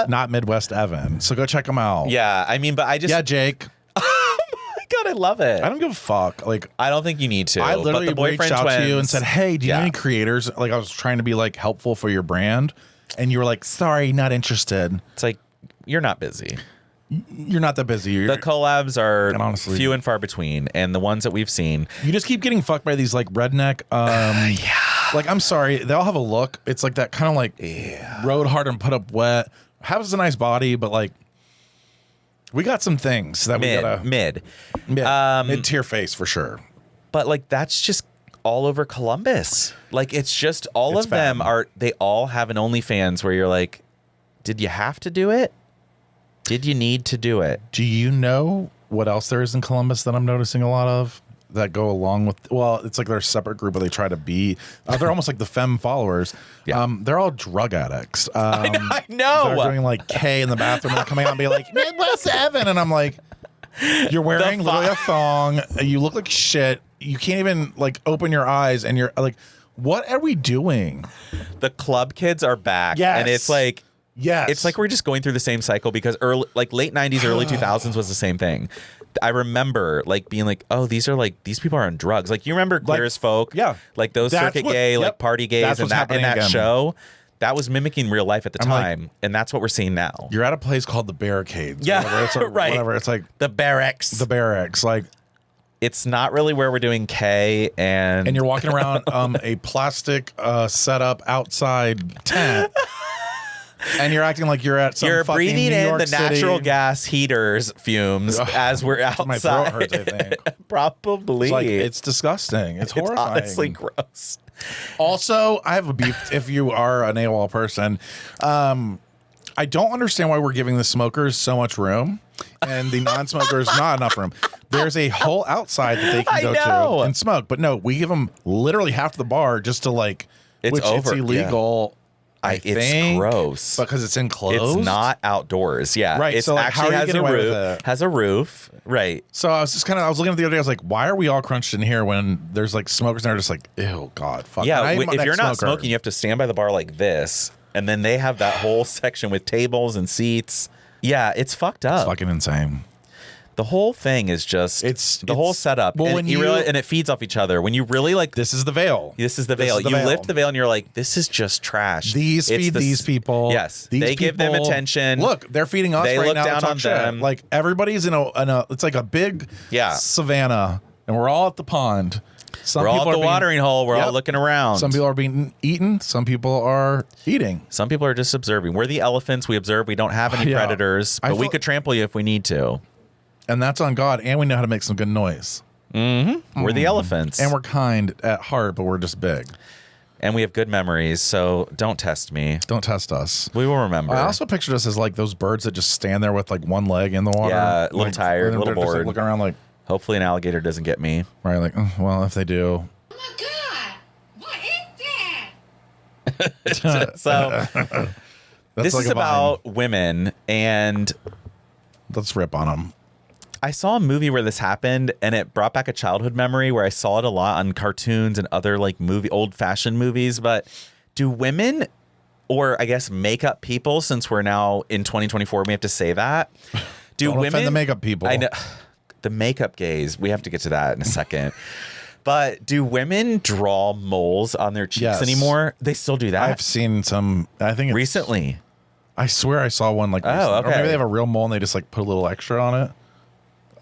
Not Midwest Evan. So go check him out. Yeah, I mean, but I just... Yeah, Jake. Oh my God, I love it. I don't give a fuck. Like, I don't think you need to. I literally but the boyfriend reached out twins, to you and said, hey, do you need any creators? Like, I was trying to be like helpful for your brand. And you were like, sorry, not interested. It's like, you're not busy. You're not that busy. The collabs are honestly few and far between. And the ones that we've seen. You just keep getting fucked by these like redneck. Like, I'm sorry. They all have a look. It's like that kind of like rode hard and put up wet. Has a nice body, but like we got some things that we gotta mid-tier face for sure. But like that's just all over Columbus. Like it's just all of them are. They all have an OnlyFans where you're like, did you have to do it? Did you need to do it? Do you know what else there is in Columbus that I'm noticing a lot of? That go along with, well, it's like they're a separate group, but they try to be, they're almost like the femme followers. Yeah. They're all drug addicts. I know. They're doing like K in the bathroom and they're coming out and be like, Midwest Evan. And I'm like, you're wearing literally a thong. You look like shit. You can't even like open your eyes and you're like, what are we doing? The club kids are back. Yes. And it's like, Yes. It's like we're just going through the same cycle because late 90s, early 2000s was the same thing. I remember like being like, oh, these people are on drugs. Like you remember Queer as Folk? Yeah. Like those circuit gay, like party gays and that show. That was mimicking real life at the time. And that's what we're seeing now. You're at a place called the Barricades. Yeah. It's like, right. Whatever. It's like the barracks. The barracks. Like it's not really where we're doing K and you're walking around a plastic setup outside tent. And you're acting like you're at some You're fucking breathing New in York the natural City. gas heaters fumes as we're outside. My throat hurts, I think. Probably. It's disgusting. It's horrifying. It's honestly gross. Also, I have a beef if you are an AWOL person. I don't understand why we're giving the smokers so much room and the non-smokers not enough room. There's a whole outside that they can go to and smoke. But no, we give them literally half the bar just to like, it's it's illegal. Yeah. I it's think, gross because it's enclosed. It's not outdoors. Yeah, right. It's so like, actually how are you has a away roof. With it? Has a roof. Right. So I was looking at the other day. I was like, why are we all crunched in here when there's like smokers and they're just like, ew, God, fuck. Yeah. If you're not smoking, you have to stand by the bar like this, and then they have that whole section with tables and seats. Yeah, it's fucked up. It's fucking insane. The whole thing is just the whole setup. Well, and when and it feeds off each other. When you really like, this is the veil. This is the veil. You lift the veil and you're like, this is just trash. These feed these people. Yes, they give them attention. Look, they're feeding us. They right look now down on them. Like everybody's in a. It's like a big savanna, and we're all at the pond. We're all at the watering hole. We're all looking around. Some people are being eaten. Some people are eating. Some people are just observing. We're the elephants. We observe. We don't have any predators, but we could trample you if we need to. And that's on God. And we know how to make some good noise. Mm-hmm. We're the elephants. And we're kind at heart, but we're just big. And we have good memories, so don't test me. Don't test us. We will remember. I also pictured us as like those birds that just stand there with like one leg in the water. Yeah, a little tired, a little bored. Just, like, looking around like. Hopefully an alligator doesn't get me. Right, like, oh, well, if they do. Oh my God, what is that? So this like is about women, and let's rip on them. I saw a movie where this happened, and it brought back a childhood memory where I saw it a lot on cartoons and other like old-fashioned movies. But do women, or I guess makeup people, since we're now in 2024, we have to say that. Don't offend the makeup people. I know the makeup gays. We have to get to that in a second. But do women draw moles on their cheeks anymore? They still do that. I've seen some. I think recently. I swear I saw one like. Oh, okay. Or maybe they have a real mole and they just like put a little extra on it.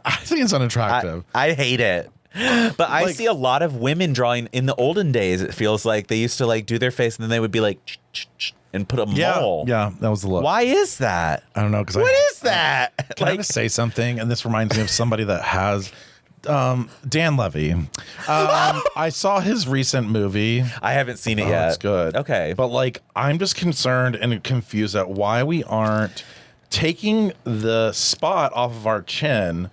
I think it's unattractive. I hate it. But I see a lot of women drawing in the olden days. It feels like they used to like do their face and then they would be like and put a mole. Yeah, that was the look. Why is that? I don't know. Because what is that? Can I just say something? And this reminds me of somebody that has Dan Levy. I saw his recent movie. I haven't seen it yet. It's good. Okay. But like, I'm just concerned and confused at why we aren't taking the spot off of our chin.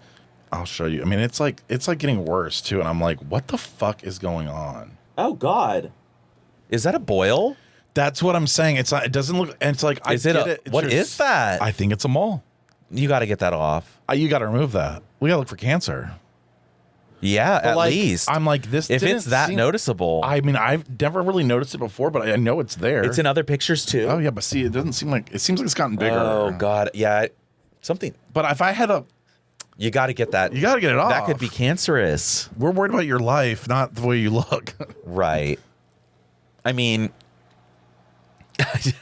I'll show you. I mean, it's like getting worse too. And I'm like, what the fuck is going on? Oh God. Is that a boil? That's what I'm saying. It's not, it doesn't look, and it's like, What is that? I think it's a mole. You got to get that off. You got to remove that. We got to look for cancer. Yeah, But at like, least. I'm like, this if didn't it's that seem noticeable. I mean, I've never really noticed it before, but I know it's there. It's in other pictures too. Oh yeah, but see, it doesn't seem like, it seems like it's gotten bigger. Oh God. Yeah. Something. But if I had you got to get that. You got to get it off. That could be cancerous. We're worried about your life, not the way you look. Right. I mean,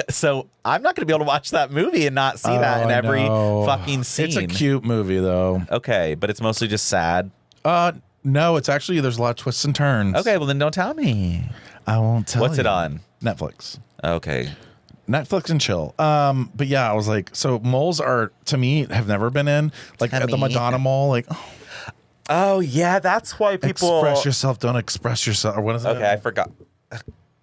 so I'm not going to be able to watch that movie and not see that in every fucking scene. It's a cute movie though. Okay, but it's mostly just sad. No, it's actually, there's a lot of twists and turns. Okay, well then don't tell me. I won't tell you. What's it on? Netflix. Okay. Netflix and chill. But yeah, I was like, so moles are, to me, have never been in. Like at the Madonna Mall, like, oh yeah, that's why people express yourself, don't express yourself. Or what is it? Okay, I forgot.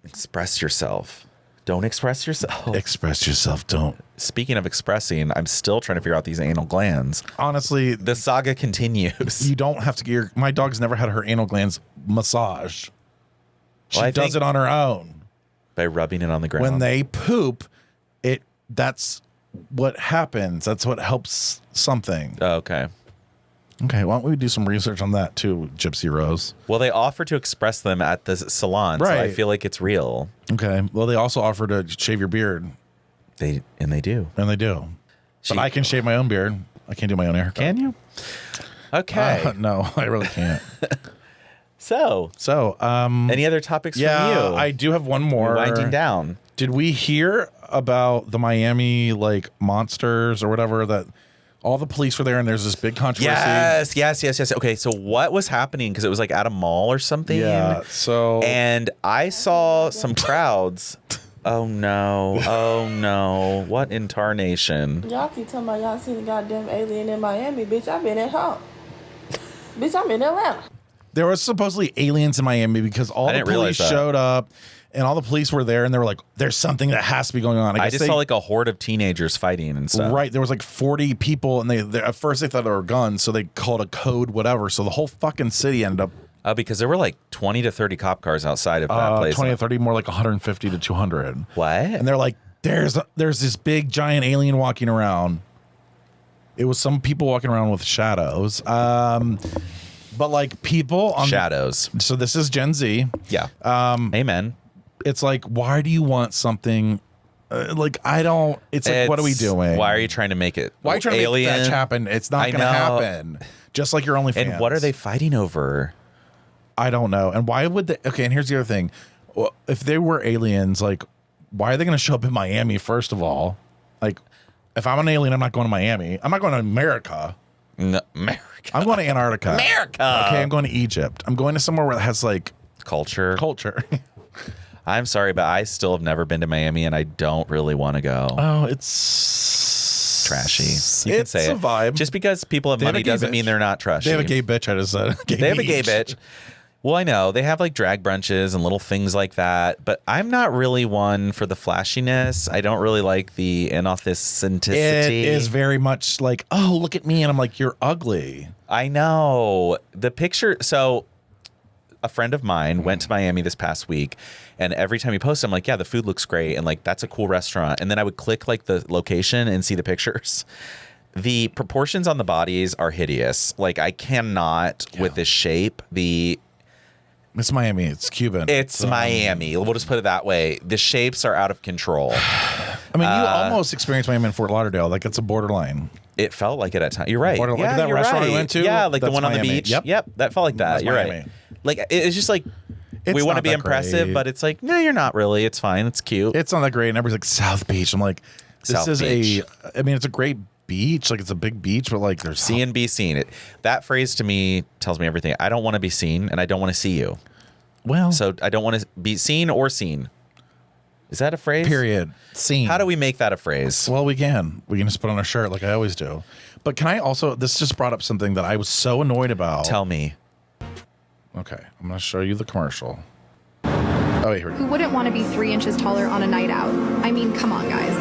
Express yourself. Don't express yourself. Express yourself, don't. Speaking of expressing, I'm still trying to figure out these anal glands. Honestly, the saga continues. You don't have to get my dog's never had her anal glands massaged. She does it on her own. By rubbing it on the ground. When they poop, that's what happens. That's what helps something. Oh, okay. Okay, why don't we do some research on that too, Gypsy Rose? Well, they offer to express them at the salon, right. So I feel like it's real. Okay. Well, they also offer to shave your beard. They do. And they do. But I can shave my own beard. I can't do my own haircut. Can you? Okay. No, I really can't. So, any other topics from you? I do have one more. We're winding down. Did we hear about the Miami like monsters or whatever that all the police were there and there's this big controversy? Yes. Okay, so what was happening? Because it was like at a mall or something. Yeah. So and I saw some crowds. Oh no! What in tarnation? Y'all keep talking about y'all seen a goddamn alien in Miami, bitch. I've been at home. Bitch, I'm in Atlanta. There was supposedly aliens in Miami because all the police showed up and all the police were there and they were like, there's something that has to be going on. I just saw like a horde of teenagers fighting and stuff. Right. There was like 40 people and they at first they thought they were guns. So they called a code, whatever. So the whole fucking city ended up. Because there were like 20 to 30 cop cars outside of that place. 20 to 30, more like 150 to 200. What? And they're like, there's this big giant alien walking around. It was some people walking around with shadows. But like people on shadows. So this is Gen Z. Yeah. Amen. It's like, why do you want something? Like I don't. It's like, what are we doing? Why are you trying to make it? Why are you trying to make fetch happen? It's not going to happen. Just like your OnlyFans. And what are they fighting over? I don't know. And why would they? Okay. And here's the other thing. Well, if they were aliens, like, why are they going to show up in Miami? First of all, like, if I'm an alien, I'm not going to Miami. I'm not going to America. No, America. I'm going to Antarctica. America. Okay, I'm going to Egypt. I'm going to somewhere where it has like culture. I'm sorry, but I still have never been to Miami, and I don't really want to go. Oh, it's trashy. You can say it's a vibe. Just because people have money doesn't mean they're not trashy. They have a gay bitch. I just said. They have a gay bitch. Well, I know they have like drag brunches and little things like that, but I'm not really one for the flashiness. I don't really like the inauthenticity. It is very much like, oh, look at me, and I'm like, you're ugly. I know the picture. So, a friend of mine went to Miami this past week, and every time he posts, I'm like, yeah, the food looks great, and like that's a cool restaurant. And then I would click like the location and see the pictures. The proportions on the bodies are hideous. Like I cannot with this shape. It's Miami. It's Cuban. It's Miami. We'll just put it that way. The shapes are out of control. I mean, you almost experienced Miami in Fort Lauderdale. Like it's a borderline. It felt like it at times. You're right. Like that restaurant we went to. Yeah, like the one Miami. on the beach. Yep. That felt like that. That's You're Miami. right. Like it's just like we want to be impressive, but it's like no, you're not really. It's fine. It's cute. It's not that great. And everybody's like South Beach. I'm like, South Beach. I mean, it's a great beach. Like it's a big beach, but like there's see and be seen. It that phrase to me tells me everything. I don't want to be seen, and I don't want to see you. Well, so I don't want to be seen or seen. Is that a phrase? Period. Seen. How do we make that a phrase? Well, we can just put on a shirt like I always do. But can I also? This just brought up something that I was so annoyed about. Tell me. Okay, I'm going to show you the commercial. Oh, wait, here we go. Who wouldn't want to be 3 inches taller on a night out? I mean, come on, guys.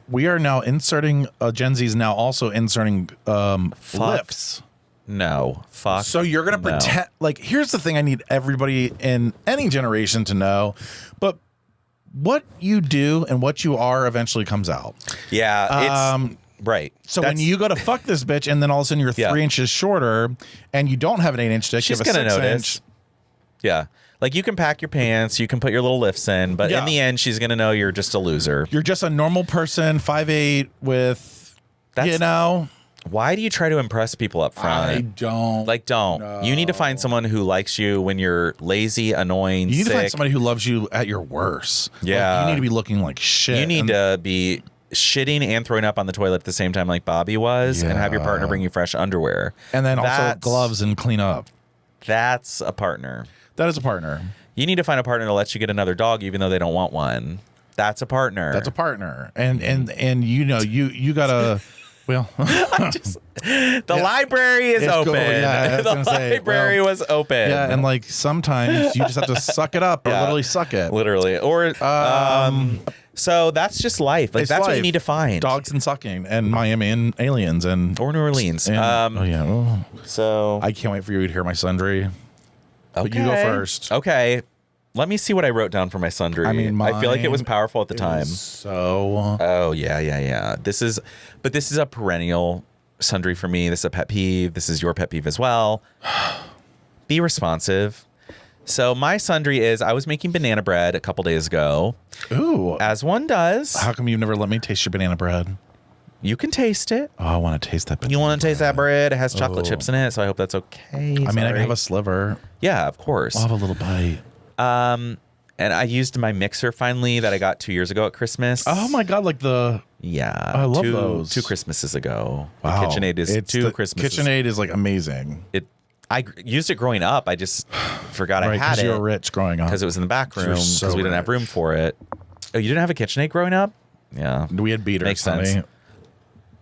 We are now inserting, Gen Z is now also inserting lifts. No. Fuck. So you're going to pretend, like, here's the thing I need everybody in any generation to know, but what you do and what you are eventually comes out. Yeah, it's right. So when you go to fuck this bitch and then all of a sudden you're 3 inches shorter and you don't have an 8-inch dick, she's you have a gonna 6 notice. inch. Yeah. Like you can pack your pants, you can put your little lifts in, but in the end, she's going to know you're just a loser. You're just a normal person, 5'8", with, you know. Why do you try to impress people up front? I don't. Like, don't. No. You need to find someone who likes you when you're lazy, annoying, You need sick. to find somebody who loves you at your worst. Yeah. Like, you need to be looking like shit. You need to be shitting and throwing up on the toilet at the same time like Bobby was and have your partner bring you fresh underwear. And then also gloves and clean up. That's a partner. That is a partner. You need to find a partner that lets you get another dog even though they don't want one. That's a partner. That's a partner. And you know, you gotta well the library is open. Cool. Yeah, the library was open. Yeah, and like sometimes you just have to suck it up or literally suck it. Literally. Or so that's just life. Like that's what you need to find. Dogs and sucking and Miami and aliens and or New Orleans. And, so I can't wait for you to hear my sundry. But you go first. Okay. Let me see what I wrote down for my sundry. I mean, I feel like it was powerful at the time. So. Oh yeah. This is a perennial sundry for me. This is a pet peeve. This is your pet peeve as well. Be responsive. So my sundry is I was making banana bread a couple days ago. Ooh. As one does. How come you've never let me taste your banana bread? You can taste it. Oh, I want to taste that banana You want to taste that bread? It has chocolate Oh. chips in it, so I hope that's okay. I mean, I can have a sliver. Yeah, of course. I'll have a little bite. And I used my mixer finally that I got 2 years ago at Christmas. Oh my God, like the... Yeah. I love those. 2 Christmases ago. Wow. The KitchenAid is It's 2 the Christmases. KitchenAid is like amazing. I used it growing up. I just forgot I had it. Because you were rich growing up. Because it was in the back room. You're Because so we didn't have room for it. Oh, you didn't have a KitchenAid growing up? Yeah. We had beaters. Makes sense. Honey.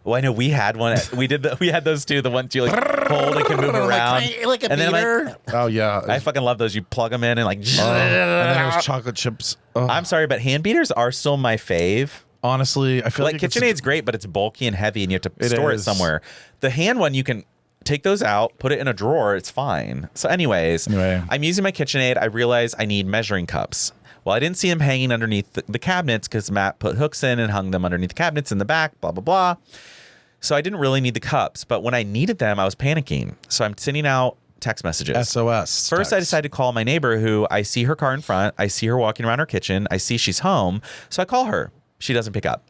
Well, I know we had one. We had those too. The ones you like hold and can move around. Like a and then beater. Oh yeah. I fucking love those. You plug them in and like. And then there's chocolate chips. Oh. I'm sorry, but hand beaters are still my fave. Honestly, I feel like KitchenAid's great, but it's bulky and heavy, and you have to store it is. somewhere. The hand one, you can take those out, put it in a drawer. It's fine. So, anyways, I'm using my KitchenAid. I realize I need measuring cups. Well, I didn't see them hanging underneath the cabinets because Matt put hooks in and hung them underneath the cabinets in the back. Blah blah blah. So I didn't really need the cups, but when I needed them, I was panicking. So I'm sending out text messages. SOS. First, I decided to call my neighbor who I see her car in front. I see her walking around her kitchen. I see she's home. So I call her. She doesn't pick up.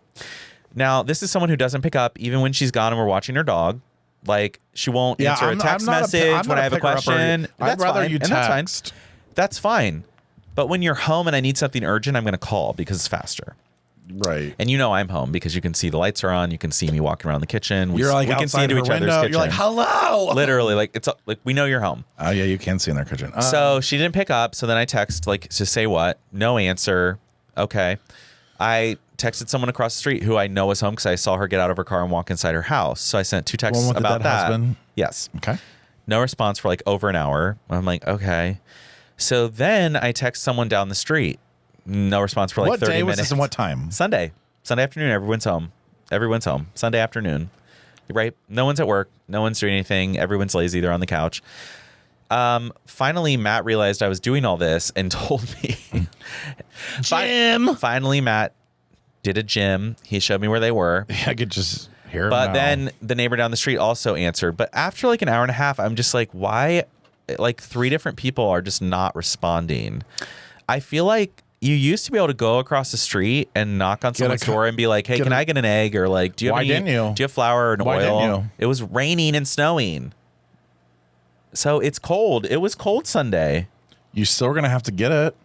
Now, this is someone who doesn't pick up even when she's gone and we're watching her dog. Like, she won't answer a text message when I have a question. I'd rather you text. text. And that's fine. But when you're home and I need something urgent, I'm going to call because it's faster. Right. And you know I'm home because you can see the lights are on. You can see me walking around the kitchen. You're like we can see outside into her each other's window. kitchen. You're like, hello. Literally, like it's like we know you're home. Oh yeah, you can see in their kitchen. So she didn't pick up. So then I text like to say what? No answer. Okay. I texted someone across the street who I know is home because I saw her get out of her car and walk inside her house. So I sent 2 texts One with about the dead that. husband? Yes. Okay. No response for like over an hour. I'm like, okay. So then I text someone down the street. No response for like What 30 day was minutes. this and what time? Sunday afternoon. Everyone's home. Sunday afternoon. Right? No one's at work. No one's doing anything. Everyone's lazy. They're on the couch. Finally, Matt realized I was doing all this and told me. Jim. Finally, Matt did a gym. He showed me where they were. I could just hear him But now. then the neighbor down the street also answered. But after like an hour and a half, I'm just like, why? Like 3 different people are just not responding. I feel like you used to be able to go across the street and knock on someone's door and be like, hey, can I get an egg? Or like, do you have do you have flour and Why oil? didn't you? It was raining and snowing. So it's cold. It was cold Sunday. You still are going to have to get it.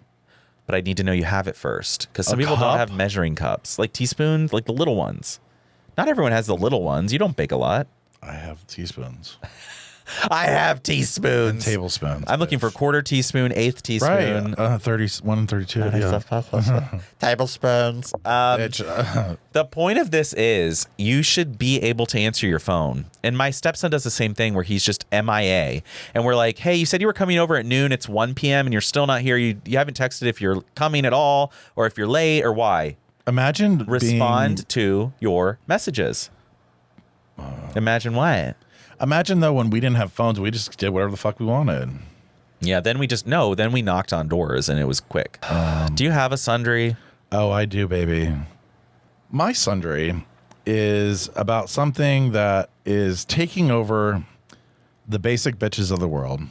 But I need to know you have it first. Because some A people cup? don't have measuring cups. Like teaspoons, like the little ones. Not everyone has the little ones. You don't bake a lot. I have teaspoons. I have teaspoons. And tablespoons. I'm looking for quarter teaspoon, eighth teaspoon. Right. 31 and 32. Yeah. Tablespoons. The point of this is you should be able to answer your phone. And my stepson does the same thing where he's just MIA. And we're like, hey, you said you were coming over at noon. It's 1 p.m. and you're still not here. You haven't texted if you're coming at all or if you're late or why. Imagine Respond to your messages. Imagine what? Imagine though when we didn't have phones, we just did whatever the fuck we wanted. Yeah, then we knocked on doors and it was quick. Do you have a sundry? Oh, I do, baby. My sundry is about something that is taking over the basic bitches of the world.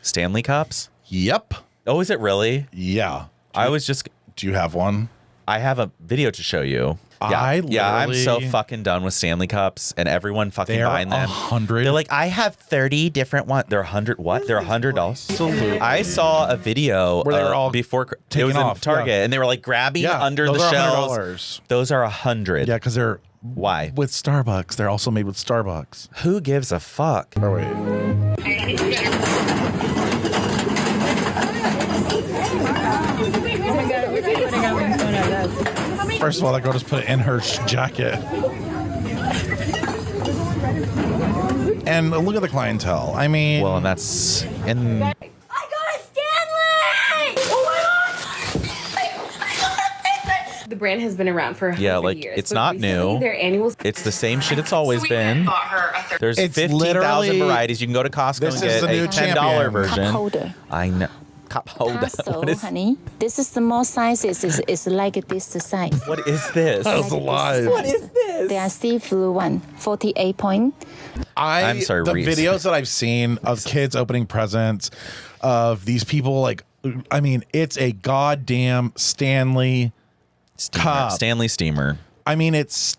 Stanley cups? Yep. Oh, is it really? Yeah. Do you have one? I have a video to show you. Yeah, I'm so fucking done with Stanley cups and everyone fucking buying them. 100. They're like, I have 30 different ones. They're 100 what? They're $100. Absolutely. I saw a video where they were all before it taken was off, in Target and they were like grabbing under the shelves. $100. Those are $100. Yeah, because they're why? With Starbucks. They're also made with Starbucks. Who gives a fuck? Oh wait. First of all, that girl just put it in her jacket. And look at the clientele. I mean, well, and that's in. I got a Stanley! Oh my god! The brand has been around for 100 years. It's but not recently new. Their annual It's the same shit it's always been. There's It's 15,000 literally- varieties. You can go to Cosco This and is get the new a $10 champion. version. Cup holder. I know. cup holder. So, honey, this is the small sizes. It's like this size. What is this? That's alive. What is this? They are see-through one, 48 point. I'm sorry, the Reese. videos that I've seen of kids opening presents of these people, like, I mean, it's a goddamn Stanley cup. Stanley steamer. I mean, it's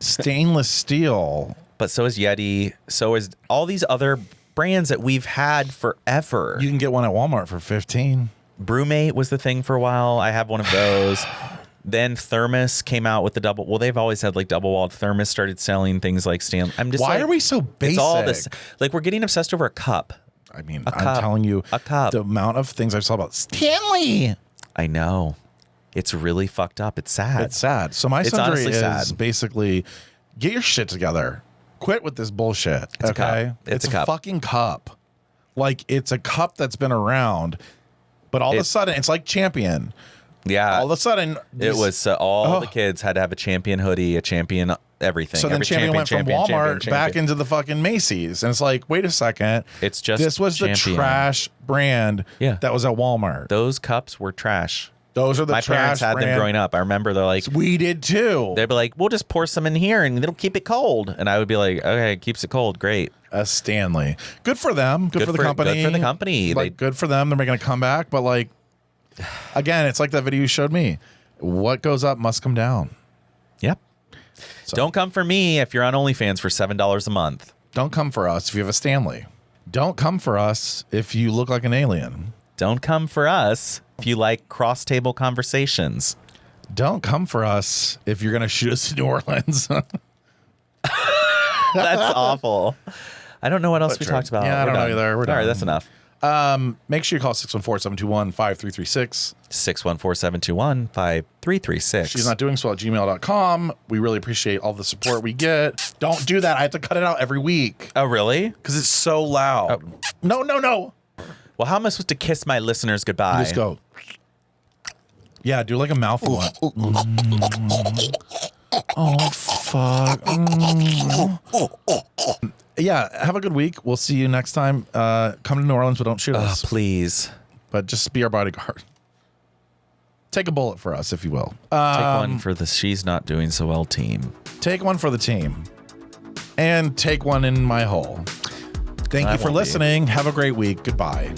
stainless steel. But so is Yeti. So is all these other brands that we've had forever. You can get one at Walmart for $15. Brewmate was the thing for a while. I have one of those. Then Thermos came out with the double. Well, they've always had like double walled. Thermos started selling things like Stanley. I'm just Why like, are we so basic? It's all this. Like we're getting obsessed over a cup. I mean, I'm telling you, a cup. The amount of things I saw about Stanley. I know. It's really fucked up. It's sad. It's sad. So my It's summary honestly is sad. basically get your shit together. Quit with this bullshit. It's a okay? cup. It's a a cup. fucking cup. Like it's a cup that's been around, but all of a sudden it's like Champion. Yeah. All of a sudden It was all the kids had to have a Champion hoodie, a Champion everything. So then Every Champion went from champion, Walmart champion, back champion. into the fucking Macy's, and it's like, wait a second, It's just this was the Champion. trash brand that was at Walmart. Those cups were trash. Those are the My trash parents had brand. them growing up. I remember they're like, we did too. They'd be like, we'll just pour some in here and it'll keep it cold. And I would be like, okay, it keeps it cold. Great. Stanley. Good for them. Good for the company. Good for the company. Like, good for them. They're making a comeback. But like, again, it's like that video you showed me. What goes up must come down. Yep. So. Don't come for me if you're on OnlyFans for $7 a month. Don't come for us if you have a Stanley. Don't come for us if you look like an alien. Don't come for us if you like cross-table conversations. Don't come for us if you're going to shoot us in New Orleans. That's awful. I don't know what else we talked about. Yeah, I don't know either. We're done. All right, that's enough. Make sure you call 614-721-5336. 614-721-5336. She's not doing so at gmail.com. We really appreciate all the support we get. Don't do that. I have to cut it out every week. Oh, really? Because it's so loud. No. Well, how am I supposed to kiss my listeners goodbye? You just go. Yeah, do like a mouthful one. Oh, fuck. Yeah, have a good week. We'll see you next time. Come to New Orleans, but don't shoot us. Please. But just be our bodyguard. Take a bullet for us, if you will. Take one for the She's Not Doing So Well team. Take one for the team. And take one in my hole. Thank you for listening. Have a great week. Goodbye.